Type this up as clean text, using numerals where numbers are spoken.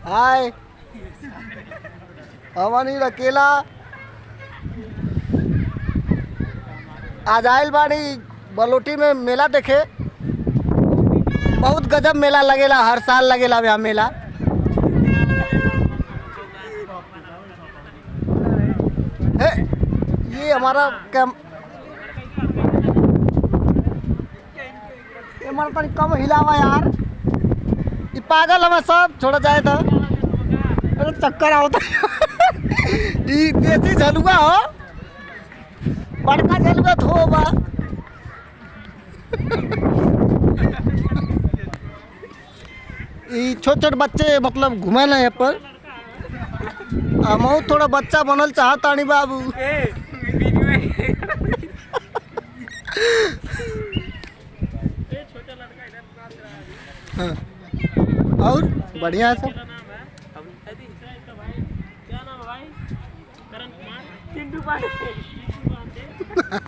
हाय हमनी अकेला आज आयल बाड़ी बलोटी में मेला देखे। बहुत गजब मेला लगेला, हर साल लगेला यहाँ मेला। हे, ये हमारा कैम ये हमारा तनी कम हिलावा यार, ये पागल हमें सब छोड़ा जाए था। अरे चक्कर आवता ये देसी झलुआ हो, बड़का झलुआ थो बा। ये छोटे छोटे बच्चे मतलब घूमे ना यहाँ पर। हम थोड़ा बच्चा बनल चाहता नहीं बाबू। हाँ। और बढ़िया है सब। क्या नाम है भाई? करण कुमार।